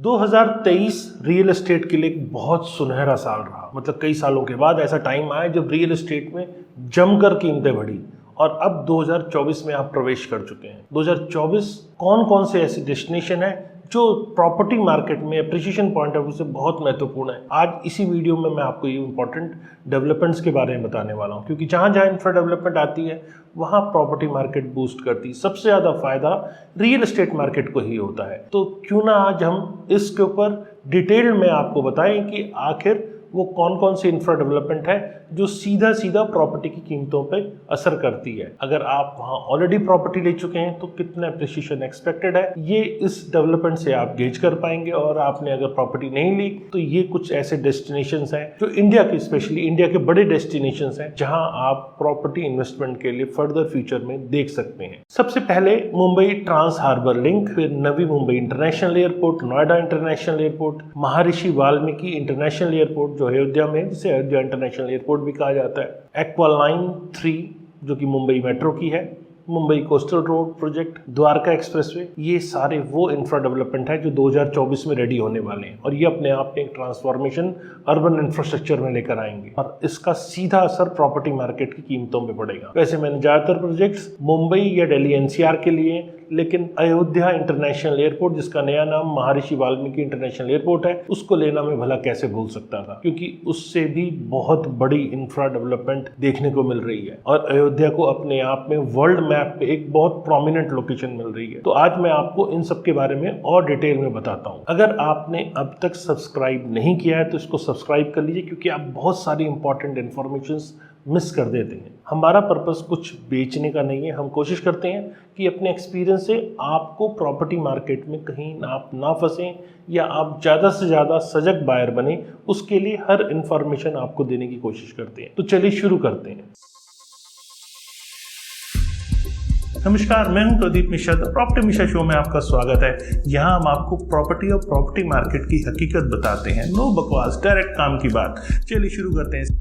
2023 real estate के लिए एक बहुत सुनहरा साल रहा। मतलब कई सालों के बाद ऐसा टाइम आया जब रियल एस्टेट में जमकर कीमतें बढ़ी और अब 2024 में आप प्रवेश कर चुके हैं। 2024 कौन कौन से ऐसे डेस्टिनेशन है जो प्रॉपर्टी मार्केट में एप्रिसिएशन पॉइंट ऑफ व्यू से बहुत महत्वपूर्ण है। आज इसी वीडियो में मैं आपको ये इंपॉर्टेंट डेवलपमेंट्स के बारे में बताने वाला हूँ, क्योंकि जहाँ जहाँ इंफ्रा डेवलपमेंट आती है वहाँ प्रॉपर्टी मार्केट बूस्ट करती है। सबसे ज़्यादा फायदा रियल एस्टेट मार्केट को ही होता है। तो क्यों ना आज हम इसके ऊपर डिटेल में आपको बताएं कि आखिर वो कौन कौन सी इंफ्रा डेवलपमेंट है जो सीधा सीधा प्रॉपर्टी की कीमतों पे असर करती है। अगर आप वहाँ ऑलरेडी प्रॉपर्टी ले चुके हैं तो कितना एप्रिसिएशन एक्सपेक्टेड है, ये इस डेवलपमेंट से आप गेज कर पाएंगे। और आपने अगर प्रॉपर्टी नहीं ली तो ये कुछ ऐसे डेस्टिनेशंस हैं जो इंडिया के, स्पेशली इंडिया के बड़े डेस्टिनेशंस हैं जहां आप प्रॉपर्टी इन्वेस्टमेंट के लिए फर्दर फ्यूचर में देख सकते हैं। सबसे पहले मुंबई ट्रांस हार्बर लिंक, फिर Navi Mumbai international airport, Noida international airport, Maharshi Valmiki international airport जो अयोध्या में, जिसे अयोध्या इंटरनेशनल एयरपोर्ट भी कहा जाता है, एक्वा लाइन 3 जो कि मुंबई मेट्रो की है, Mumbai coastal road project, Dwarka expressway, ये सारे वो इंफ्रा डेवलपमेंट है जो 2024 में रेडी होने वाले हैं और ये अपने आप में एक ट्रांसफॉर्मेशन अर्बन इंफ्रास्ट्रक्चर में लेकर आएंगे और इसका सीधा असर प्रॉपर्टी मार्केट की कीमतों में पड़ेगा। वैसे मैंने ज़्यादातर प्रोजेक्ट्स मुंबई या दिल्ली एनसीआर के लिए, लेकिन अयोध्या इंटरनेशनल एयरपोर्ट जिसका नया नाम महर्षि वाल्मीकि इंटरनेशनल एयरपोर्ट है, उसको लेना मैं भला कैसे भूल सकता था, क्योंकि उससे भी बहुत बड़ी इंफ्रा डेवलपमेंट देखने को मिल रही है और अयोध्या को अपने आप में वर्ल्ड मैप पे एक बहुत प्रोमिनेंट लोकेशन मिल रही है। तो आज मैं आपको इन सब के बारे में और डिटेल में बताता हूँ। अगर आपने अब तक सब्सक्राइब नहीं किया है तो इसको सब्सक्राइब कर लीजिए, क्योंकि आप बहुत सारी इंपॉर्टेंट इन्फॉर्मेशंस मिस कर देते हैं। हमारा पर्पस कुछ बेचने का नहीं है। हम कोशिश करते हैं कि अपने एक्सपीरियंस से आपको प्रॉपर्टी मार्केट में कहीं आप ना फंसें या आप ज़्यादा से ज़्यादा सजग बायर बने, उसके लिए हर इन्फॉर्मेशन आपको देने की कोशिश करते हैं। तो चलिए शुरू करते हैं। नमस्कार, मैं हूं Pradeep Mishra. The property Mishra show में आपका स्वागत है। यहां हम आपको प्रॉपर्टी और प्रॉपर्टी मार्केट की हकीकत बताते हैं। नो बकवास, डायरेक्ट काम की बात। चलिए शुरू करते हैं।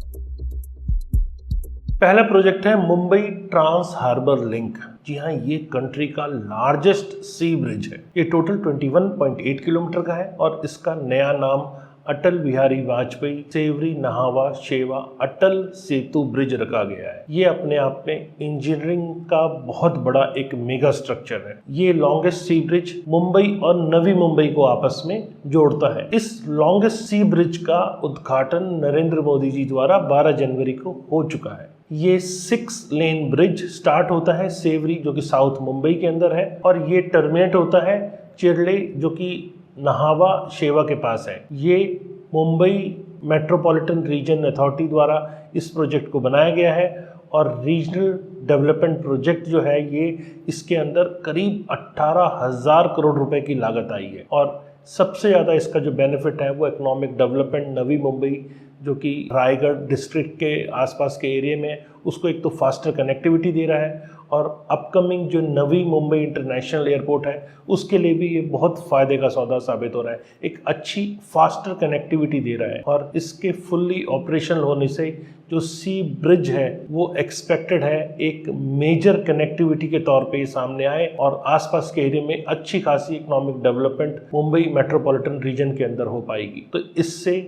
पहला प्रोजेक्ट है मुंबई ट्रांस हार्बर लिंक। जी हाँ, ये कंट्री का लार्जेस्ट सी ब्रिज है। ये टोटल 21.8 किलोमीटर का है और इसका नया नाम अटल बिहारी वाजपेयी सेवरी नहावा शेवा अटल सेतु ब्रिज रखा गया है। ये अपने आप में इंजीनियरिंग का बहुत बड़ा एक मेगा स्ट्रक्चर है। ये लॉन्गेस्ट सी ब्रिज मुंबई और नवी मुंबई को आपस में जोड़ता है। इस लॉन्गेस्ट सी ब्रिज का उद्घाटन नरेंद्र मोदी जी द्वारा 12 जनवरी को हो चुका है। ये 6 लेन ब्रिज स्टार्ट होता है सेवरी जो कि साउथ मुंबई के अंदर है और ये टर्मिनेट होता है चिरले जो कि नहावा शेवा के पास है। ये मुंबई मेट्रोपॉलिटन रीजन अथॉरिटी द्वारा इस प्रोजेक्ट को बनाया गया है और रीजनल डेवलपमेंट प्रोजेक्ट जो है ये इसके अंदर करीब 18,000 करोड़ रुपए की लागत आई है। और सबसे ज़्यादा इसका जो बेनिफिट है वो इकोनॉमिक डेवलपमेंट नवी मुंबई जो कि रायगढ़ डिस्ट्रिक्ट के आसपास के एरिया में, उसको एक तो फास्टर कनेक्टिविटी दे रहा है और अपकमिंग जो नवी मुंबई इंटरनेशनल एयरपोर्ट है उसके लिए भी ये बहुत फ़ायदे का सौदा साबित हो रहा है। एक अच्छी फास्टर कनेक्टिविटी दे रहा है और इसके फुल्ली ऑपरेशनल होने से जो सी ब्रिज है वो एक्सपेक्टेड है एक मेजर कनेक्टिविटी के तौर पे सामने आए और आसपास के एरिया में अच्छी खासी economic development Mumbai metropolitan region के अंदर हो पाएगी। तो इससे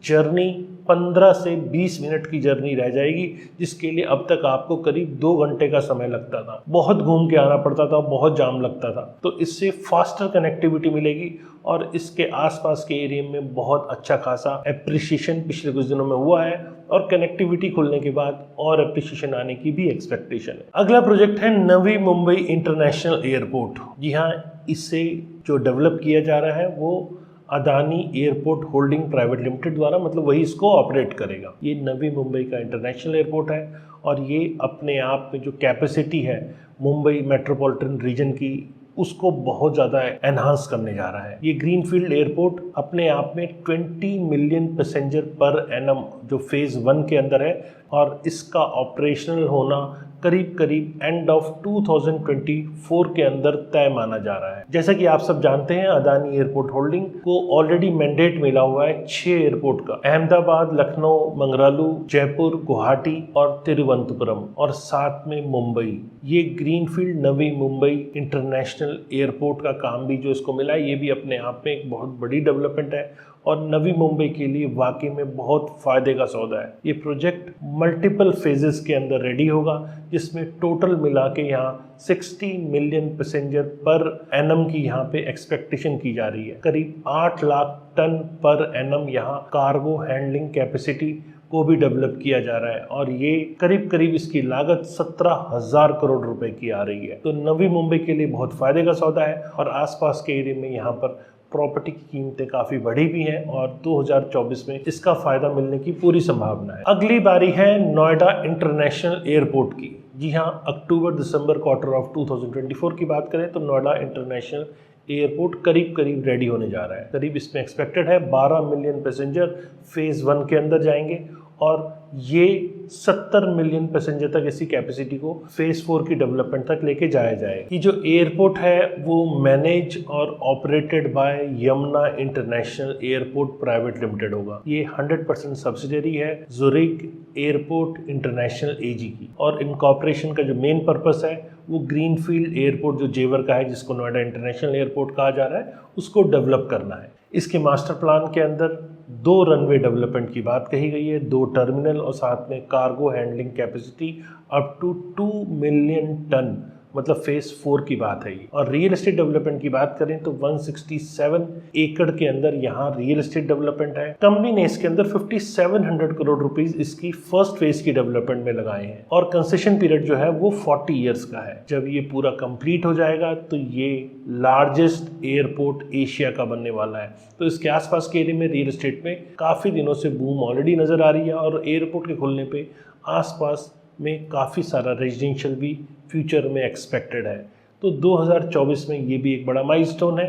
जर्नी 15 से 20 मिनट की जर्नी रह जाएगी, जिसके लिए अब तक आपको करीब 2 घंटे का समय लगता था। बहुत घूम के आना पड़ता था, बहुत जाम लगता था। तो इससे फास्टर कनेक्टिविटी मिलेगी और इसके आसपास के एरिया में बहुत अच्छा खासा एप्रिसिएशन पिछले कुछ दिनों में हुआ है और कनेक्टिविटी खुलने के बाद और एप्रिसिएशन आने की भी एक्सपेक्टेशन है। अगला प्रोजेक्ट है नवी मुंबई इंटरनेशनल एयरपोर्ट। जी हाँ, इसे जो डेवलप किया जा रहा है वो Adani airport holding private limited द्वारा, मतलब वही इसको ऑपरेट करेगा। ये नवी मुंबई का इंटरनेशनल एयरपोर्ट है और ये अपने आप में जो कैपेसिटी है मुंबई मेट्रोपॉलिटन रीजन की उसको बहुत ज़्यादा एनहांस करने जा रहा है। ये ग्रीनफील्ड एयरपोर्ट अपने आप में 20 मिलियन पैसेंजर पर एनम जो फेज़ 1 के अंदर है और इसका ऑपरेशनल होना करीब करीब एंड ऑफ 2024 के अंदर तय माना जा रहा है। जैसा कि आप सब जानते हैं, अदानी एयरपोर्ट होल्डिंग को ऑलरेडी मैंडेट मिला हुआ है 6 एयरपोर्ट का, अहमदाबाद, लखनऊ, मंगरालू, जयपुर, गुवाहाटी और तिरुवनंतपुरम, और साथ में मुंबई। ये ग्रीनफील्ड नवी मुंबई इंटरनेशनल एयरपोर्ट का काम भी जो इसको मिला है, ये भी अपने आप में एक बहुत बड़ी डेवलपमेंट है और नवी मुंबई के लिए वाकई में बहुत फायदे का सौदा है। ये प्रोजेक्ट मल्टीपल फेजेस के अंदर रेडी होगा, जिसमें टोटल मिला के यहाँ 60 मिलियन पैसेंजर पर एनम की यहाँ पे एक्सपेक्टेशन की जा रही है। करीब 8 लाख टन पर एनम यहाँ कार्गो हैंडलिंग कैपेसिटी को भी डेवलप किया जा रहा है और ये करीब करीब इसकी लागत 17,000 करोड़ रुपए की आ रही है। तो नवी मुंबई के लिए बहुत फायदे का सौदा है और आसपास के एरिया में यहाँ पर प्रॉपर्टी की कीमतें काफ़ी बढ़ी भी हैं और 2024 में इसका फ़ायदा मिलने की पूरी संभावना है। अगली बारी है नोएडा इंटरनेशनल एयरपोर्ट की। जी हाँ, अक्टूबर दिसंबर क्वार्टर ऑफ 2024 की बात करें तो नोएडा इंटरनेशनल एयरपोर्ट करीब करीब रेडी होने जा रहा है। करीब इसमें एक्सपेक्टेड है 12 मिलियन पैसेंजर फेज़ 1 के अंदर जाएंगे और ये 70 मिलियन पैसेंजर तक इसकी कैपेसिटी को फेज़ 4 की डेवलपमेंट तक लेके जाया जाए। ये जो एयरपोर्ट है वो मैनेज और operated by Yamuna international airport private limited होगा। ये 100% सब्सिडरी है ज़ुरिक एयरपोर्ट इंटरनेशनल एजी की, और इनकॉर्पोरेशन का जो मेन पर्पस है वो ग्रीनफील्ड एयरपोर्ट जो जेवर का है, जिसको नोएडा इंटरनेशनल एयरपोर्ट कहा जा रहा है, उसको डेवलप करना है। इसके मास्टर प्लान के अंदर 2 रनवे डेवलपमेंट की बात कही गई है, 2 टर्मिनल और साथ में cargo handling capacity up to 2 million ton, मतलब फेज़ 4 की बात है ये। और रियल एस्टेट डेवलपमेंट की बात करें तो 167 एकड़ के अंदर यहाँ रियल एस्टेट डेवलपमेंट है। कंपनी ने इसके अंदर 5700 करोड़ रुपीस इसकी फर्स्ट फेज की डेवलपमेंट में लगाए हैं और कंसेशन पीरियड जो है वो 40 इयर्स का है। जब ये पूरा कंप्लीट हो जाएगा तो ये लार्जेस्ट एयरपोर्ट एशिया का बनने वाला है। तो इसके आसपास के एरिया में रियल एस्टेट में काफ़ी दिनों से बूम ऑलरेडी नज़र आ रही है और एयरपोर्ट के खुलने पे आसपास में काफ़ी सारा रेजिडेंशियल भी फ्यूचर में एक्सपेक्टेड है। तो 2024 में ये भी एक बड़ा माइलस्टोन है,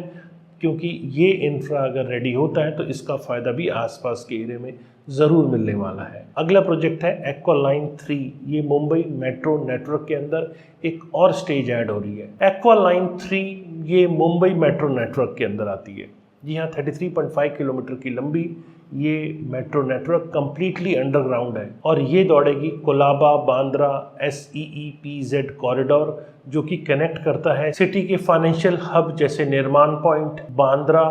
क्योंकि ये इंफ्रा अगर रेडी होता है तो इसका फ़ायदा भी आसपास के एरिया में ज़रूर मिलने वाला है। अगला प्रोजेक्ट है एक्वा लाइन 3। ये मुंबई मेट्रो नेटवर्क के अंदर एक और स्टेज ऐड हो रही है। एक्वा लाइन 3 ये मुंबई मेट्रो नेटवर्क के अंदर आती है। जी हाँ, 33.5 किलोमीटर की लंबी ये मेट्रो नेटवर्क कम्प्लीटली अंडरग्राउंड है और ये दौड़ेगी कोलाबा बांद्रा SEEPZ कॉरिडोर, जो कि कनेक्ट करता है सिटी के फाइनेंशियल हब जैसे निर्माण point, Bandra,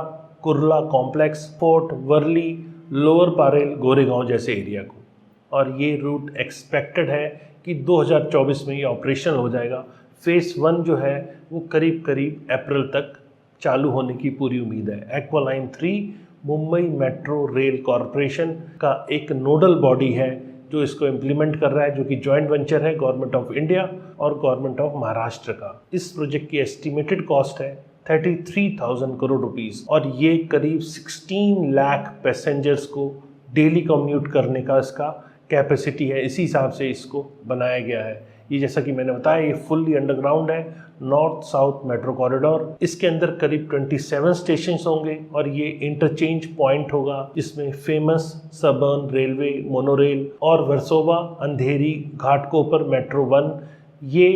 Kurla complex, Fort, Worli, lower Parel, Goregaon जैसे एरिया को। और ये रूट एक्सपेक्टेड है कि 2024 में ये ऑपरेशनल हो जाएगा। फेज़ 1 जो है वो करीब करीब अप्रैल तक चालू होने की पूरी उम्मीद है। Aqua line 3 Mumbai metro rail corporation का एक नोडल बॉडी है जो इसको इम्प्लीमेंट कर रहा है, जो कि जॉइंट वेंचर है गवर्नमेंट ऑफ इंडिया और गवर्नमेंट ऑफ महाराष्ट्र का। इस प्रोजेक्ट की एस्टिमेटेड कॉस्ट है 33,000 करोड़ रुपीस और ये करीब 16 लाख पैसेंजर्स को डेली कम्यूट करने का इसका कैपेसिटी है। इसी हिसाब से इसको बनाया गया है। ये जैसा कि मैंने बताया, ये फुल्ली अंडरग्राउंड है, नॉर्थ साउथ मेट्रो कॉरिडोर। इसके अंदर करीब 27 स्टेशन होंगे और ये इंटरचेंज पॉइंट होगा, जिसमें फेमस सबर्न रेलवे, मोनोरेल और वर्सोवा, अंधेरी, घाटकोपर मेट्रो 1 ये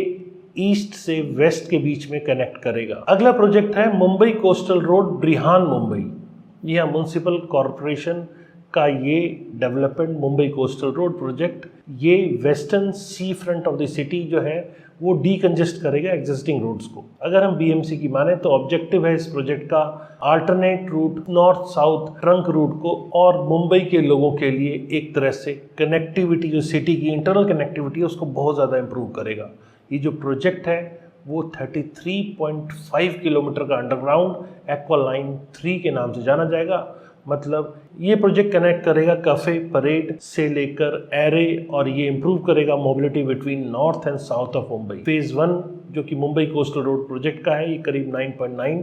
ईस्ट से वेस्ट के बीच में कनेक्ट करेगा। अगला प्रोजेक्ट है Mumbai coastal road Brihanmumbai. यह म्युनिसिपल कॉरपोरेशन का ये development Mumbai coastal road project, ये western sea front of the city जो है वो डीकंजेस्ट करेगा एग्जिस्टिंग रूट्स को। अगर हम BMC की माने तो ऑब्जेक्टिव है इस प्रोजेक्ट का alternate route, north south trunk route को और मुंबई के लोगों के लिए एक तरह से कनेक्टिविटी, जो सिटी की इंटरनल कनेक्टिविटी है उसको बहुत ज़्यादा इंप्रूव करेगा। ये जो प्रोजेक्ट है वो 33.5 किलोमीटर का अंडरग्राउंड एक्वा लाइन 3 के नाम से जाना जाएगा। मतलब ये प्रोजेक्ट कनेक्ट करेगा कफे, परेड से लेकर एरे और ये इंप्रूव करेगा mobility between north and south of Mumbai. Phase 1 जो कि मुंबई कोस्टल रोड प्रोजेक्ट का है, ये करीब 9.9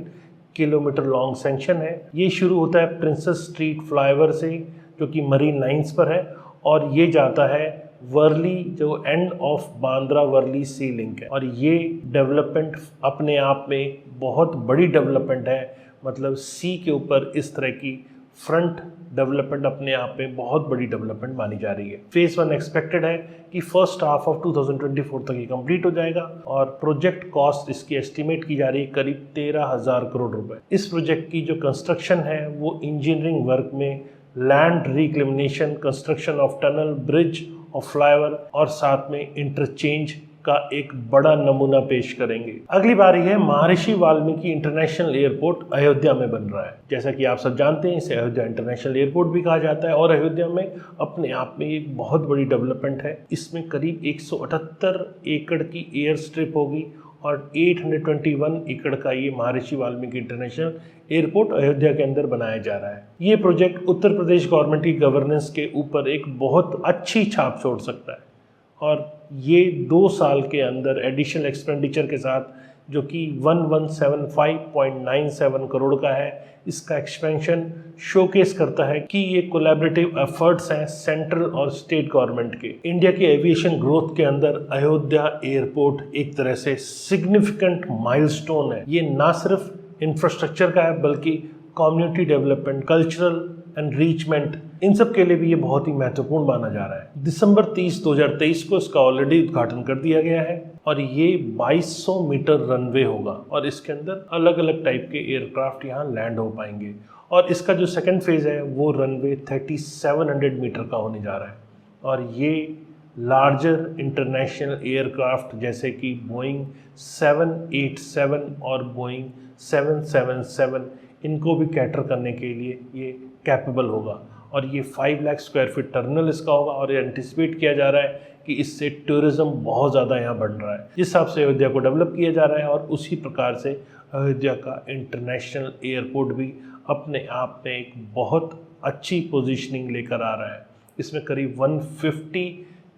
किलोमीटर लॉन्ग सेक्शन है। ये शुरू होता है प्रिंसेस स्ट्रीट फ्लाईओवर से, जो कि मरीन लाइंस पर है, और ये जाता है वर्ली, जो end of Bandra Worli sea link है। और ये डेवलपमेंट अपने आप में बहुत बड़ी डेवलपमेंट है। मतलब सी के ऊपर इस तरह की फ्रंट डेवलपमेंट अपने आप में बहुत बड़ी डेवलपमेंट मानी जा रही है। फेज 1 एक्सपेक्टेड है कि फर्स्ट हाफ ऑफ 2024 तक ये कंप्लीट हो जाएगा और प्रोजेक्ट कॉस्ट इसकी एस्टिमेट की जा रही है करीब 13,000 करोड़ रुपए। इस प्रोजेक्ट की जो कंस्ट्रक्शन है वो इंजीनियरिंग वर्क में land reclamation, construction of tunnel, bridge और फ्लाईओवर और साथ में इंटरचेंज का एक बड़ा नमूना पेश करेंगे। अगली बारी है महर्षि वाल्मीकि इंटरनेशनल एयरपोर्ट अयोध्या में बन रहा है। जैसा कि आप सब जानते हैं इसे अयोध्या इंटरनेशनल एयरपोर्ट भी कहा जाता है और अयोध्या में अपने आप में एक बहुत बड़ी डेवलपमेंट है। इसमें करीब 178 एकड़ की एयर स्ट्रिप होगी और 821 एकड़ का ये महर्षि वाल्मीकि इंटरनेशनल एयरपोर्ट अयोध्या के अंदर बनाया जा रहा है। ये प्रोजेक्ट उत्तर प्रदेश गवर्नमेंट की गवर्नेंस के ऊपर एक बहुत अच्छी छाप छोड़ सकता है और ये 2 साल के अंदर एडिशनल एक्सपेंडिचर के साथ जो कि 1175.97 करोड़ का है, इसका एक्सपेंशन शोकेस करता है कि ये कोलैबोरेटिव एफर्ट्स हैं सेंट्रल और स्टेट गवर्नमेंट के। इंडिया के एविएशन ग्रोथ के अंदर अयोध्या एयरपोर्ट एक तरह से सिग्निफिकेंट माइलस्टोन है। ये ना सिर्फ इंफ्रास्ट्रक्चर का है बल्कि कम्युनिटी डेवलपमेंट, कल्चरल एनरिचमेंट, इन सब के लिए भी ये बहुत ही महत्वपूर्ण माना जा रहा है। दिसंबर 30, 2023 को इसका ऑलरेडी उद्घाटन कर दिया गया है और ये 2200 मीटर रनवे होगा और इसके अंदर अलग अलग टाइप के एयरक्राफ्ट यहाँ लैंड हो पाएंगे और इसका जो सेकंड फेज है वो रनवे 3700 मीटर का होने जा रहा है और ये लार्जर इंटरनेशनल एयरक्राफ्ट जैसे कि बोइंग 787 और बोइंग 777 इनको भी कैटर करने के लिए ये कैपेबल होगा और ये 5 लाख स्क्वायर फीट टर्मिनल इसका होगा और ये एंटिसिपेट किया जा रहा है कि इससे टूरिज्म बहुत ज़्यादा यहाँ बढ़ रहा है। जिस हिसाब से अयोध्या को डेवलप किया जा रहा है और उसी प्रकार से अयोध्या का इंटरनेशनल एयरपोर्ट भी अपने आप में एक बहुत अच्छी पोजीशनिंग लेकर आ रहा है। इसमें करीब 150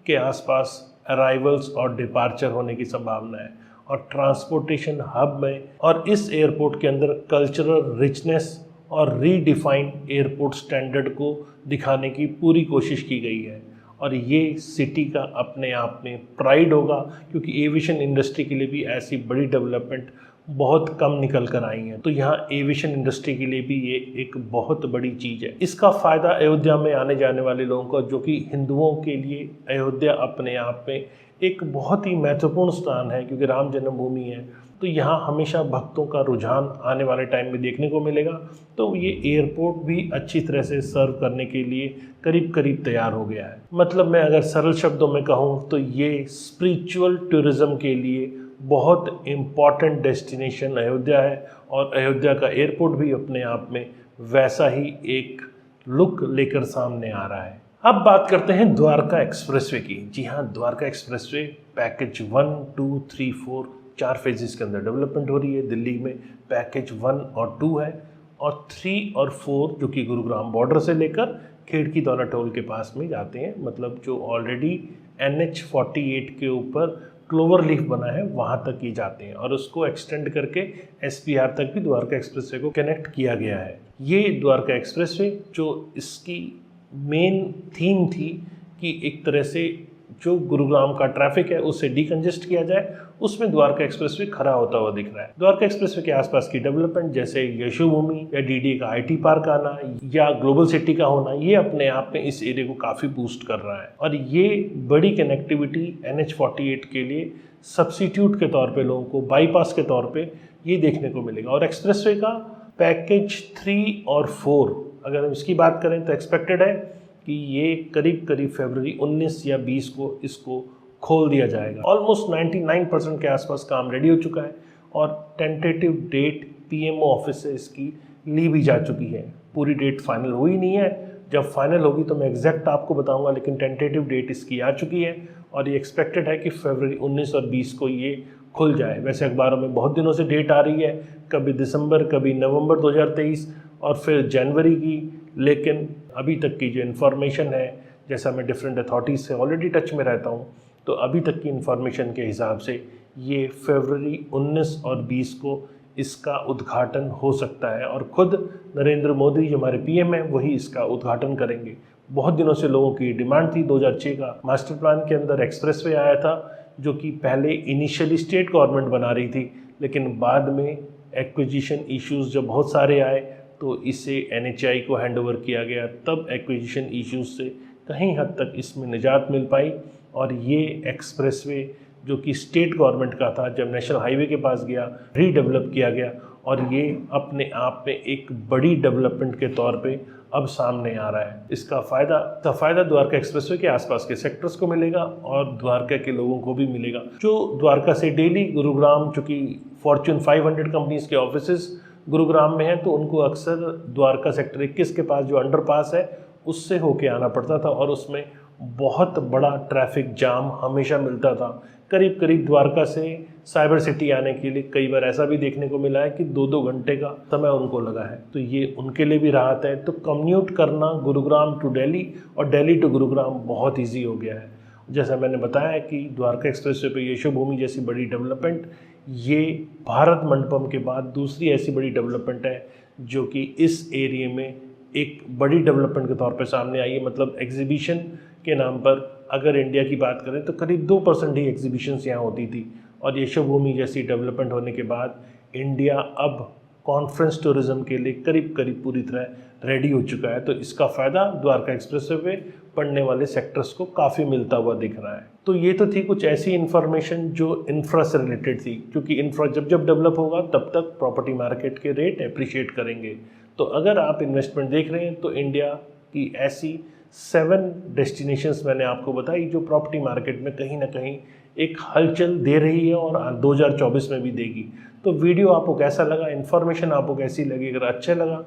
के आसपास अराइवल्स और डिपार्चर होने की संभावना है और ट्रांसपोर्टेशन हब में और इस एयरपोर्ट के अंदर कल्चरल रिचनेस और रीडिफाइंड एयरपोर्ट स्टैंडर्ड को दिखाने की पूरी कोशिश की गई है और ये सिटी का अपने आप में प्राइड होगा क्योंकि एविएशन इंडस्ट्री के लिए भी ऐसी बड़ी डेवलपमेंट बहुत कम निकल कर आई हैं। तो यहाँ एविएशन इंडस्ट्री के लिए भी ये एक बहुत बड़ी चीज़ है। इसका फ़ायदा अयोध्या में आने जाने वाले लोगों को, जो कि हिंदुओं के लिए अयोध्या अपने आप में एक बहुत ही महत्वपूर्ण स्थान है क्योंकि राम जन्मभूमि है, तो यहाँ हमेशा भक्तों का रुझान आने वाले टाइम में देखने को मिलेगा। तो ये एयरपोर्ट भी अच्छी तरह से सर्व करने के लिए करीब करीब तैयार हो गया है। मतलब मैं अगर सरल शब्दों में कहूँ तो ये स्पिरिचुअल टूरिज़्म के लिए बहुत इम्पॉर्टेंट डेस्टिनेशन अयोध्या है और अयोध्या का एयरपोर्ट भी अपने आप में वैसा ही एक लुक लेकर सामने आ रहा है। अब बात करते हैं द्वारका एक्सप्रेसवे की। जी हाँ, द्वारका एक्सप्रेसवे पैकेज 1, 2, 3, 4 4 फेजेस के अंदर डेवलपमेंट हो रही है। दिल्ली में पैकेज 1 और 2 है और 3 और 4 जो कि गुरुग्राम बॉर्डर से लेकर खेड़की दौला टोल के पास में जाते हैं, मतलब जो ऑलरेडी NH-48 के ऊपर क्लोवर लीफ बना है वहाँ तक ही जाते हैं और उसको एक्सटेंड करके SPR तक भी द्वारका एक्सप्रेसवे को कनेक्ट किया गया है। ये द्वारका एक्सप्रेसवे जो इसकी मेन थीम थी कि एक तरह से जो गुरुग्राम का ट्रैफिक है उससे डिकंजेस्ट किया जाए, उसमें द्वारका एक्सप्रेसवे खरा होता हुआ दिख रहा है। द्वारका एक्सप्रेसवे के आसपास की डेवलपमेंट जैसे यशोभूमि या DDA का IT पार्क आना या ग्लोबल सिटी का होना, ये अपने आप में इस एरिया को काफ़ी बूस्ट कर रहा है और ये बड़ी कनेक्टिविटी NH-48 के लिए सब्सिट्यूट के तौर पे, लोगों को बाईपास के तौर पे ये देखने को मिलेगा। और एक्सप्रेसवे का पैकेज 3 और 4 अगर हम इसकी बात करें तो एक्सपेक्टेड है कि ये करीब करीब फरवरी 19 या 20 को इसको खोल दिया जाएगा। ऑलमोस्ट 99% के आसपास काम रेडी हो चुका है और टेंटेटिव डेट PMO ऑफिस से इसकी ली भी जा चुकी है। पूरी डेट फाइनल हुई नहीं है, जब फाइनल होगी तो मैं एग्जैक्ट आपको बताऊंगा, लेकिन टेंटेटिव डेट इसकी आ चुकी है और ये एक्सपेक्टेड है कि फरवरी 19 और 20 को ये खुल जाए। वैसे अखबारों में बहुत दिनों से डेट आ रही है, कभी दिसंबर, कभी नवंबर 2023 और फिर जनवरी की, लेकिन अभी तक की जो इन्फॉर्मेशन है, जैसा मैं डिफरेंट अथॉरिटीज़ से ऑलरेडी टच में रहता हूँ, तो अभी तक की इन्फॉर्मेशन के हिसाब से ये फरवरी 19 और 20 को इसका उद्घाटन हो सकता है और ख़ुद नरेंद्र मोदी जो हमारे PM हैं वही इसका उद्घाटन करेंगे। बहुत दिनों से लोगों की डिमांड थी। 2006 का मास्टर प्लान के अंदर एक्सप्रेसवे आया था जो कि पहले इनिशियली स्टेट गवर्नमेंट बना रही थी, लेकिन बाद में एक्विजिशन इश्यूज़ जब बहुत सारे आए तो इसे NHAI को हैंडओवर किया गया, तब एक्विजिशन इश्यूज से कहीं हद तक इसमें निजात मिल पाई और ये एक्सप्रेसवे जो कि स्टेट गवर्नमेंट का था, जब नेशनल हाईवे के पास गया रीडेवलप किया गया और ये अपने आप में एक बड़ी डेवलपमेंट के तौर पे अब सामने आ रहा है। इसका फ़ायदा द्वारका एक्सप्रेसवे के आसपास के सेक्टर्स को मिलेगा और द्वारका के लोगों को भी मिलेगा जो द्वारका से डेली गुरुग्राम, चूँकि फॉर्च्यून 500 कंपनीज़ के ऑफिसेज गुरुग्राम में हैं, तो उनको अक्सर द्वारका सेक्टर 21 के पास जो अंडरपास है उससे होके आना पड़ता था और उसमें बहुत बड़ा ट्रैफिक जाम हमेशा मिलता था। करीब करीब द्वारका से साइबर सिटी आने के लिए कई बार ऐसा भी देखने को मिला है कि 2-2 घंटे का समय उनको लगा है, तो ये उनके लिए भी राहत है। तो कम्यूट करना गुरुग्राम टू दिल्ली और दिल्ली टू गुरुग्राम बहुत ईजी हो गया है। जैसा मैंने बताया है कि द्वारका एक्सप्रेसवे पे यशोभूमि जैसी बड़ी डेवलपमेंट, ये भारत मंडपम के बाद दूसरी ऐसी बड़ी डेवलपमेंट है जो कि इस एरिया में एक बड़ी डेवलपमेंट के तौर पे सामने आई है। मतलब एग्जीबिशन के नाम पर अगर इंडिया की बात करें तो करीब 2% ही एग्जीबिशंस यहाँ होती थी और यशोभूमि जैसी डेवलपमेंट होने के बाद इंडिया अब कॉन्फ्रेंस टूरिज्म के लिए करीब करीब पूरी तरह रेडी हो चुका है। तो इसका फ़ायदा द्वारका एक्सप्रेसवे पे पड़ने वाले सेक्टर्स को काफ़ी मिलता हुआ दिख रहा है। तो ये तो थी कुछ ऐसी इन्फॉर्मेशन जो इंफ्रा से रिलेटेड थी, क्योंकि इंफ्रा जब जब डेवलप होगा तब तक प्रॉपर्टी मार्केट के रेट एप्रिशिएट करेंगे। तो अगर आप इन्वेस्टमेंट देख रहे हैं तो इंडिया की ऐसी 7 डेस्टिनेशंस मैंने आपको बताई जो प्रॉपर्टी मार्केट में कहीं ना कहीं एक हलचल दे रही है और 2024 में भी देगी। तो वीडियो आपको कैसा लगा, इन्फॉर्मेशन आपको कैसी लगी? अगर अच्छा लगा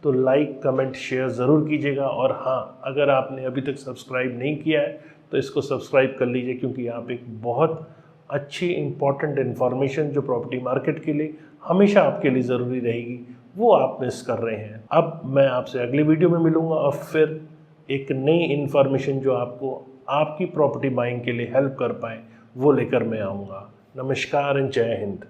तो लाइक, कमेंट, शेयर ज़रूर कीजिएगा। और हाँ, अगर आपने अभी तक सब्सक्राइब नहीं किया है तो इसको सब्सक्राइब कर लीजिए, क्योंकि आप एक बहुत अच्छी इंपॉर्टेंट इन्फॉर्मेशन जो प्रॉपर्टी मार्केट के लिए हमेशा आपके लिए ज़रूरी रहेगी वो आप मिस कर रहे हैं। अब मैं आपसे अगली वीडियो में मिलूँगा और फिर एक नई इन्फॉर्मेशन जो आपको आपकी प्रॉपर्टी बाइंग के लिए हेल्प कर पाए वो लेकर मैं आऊँगा। नमस्कार एंड जय हिंद।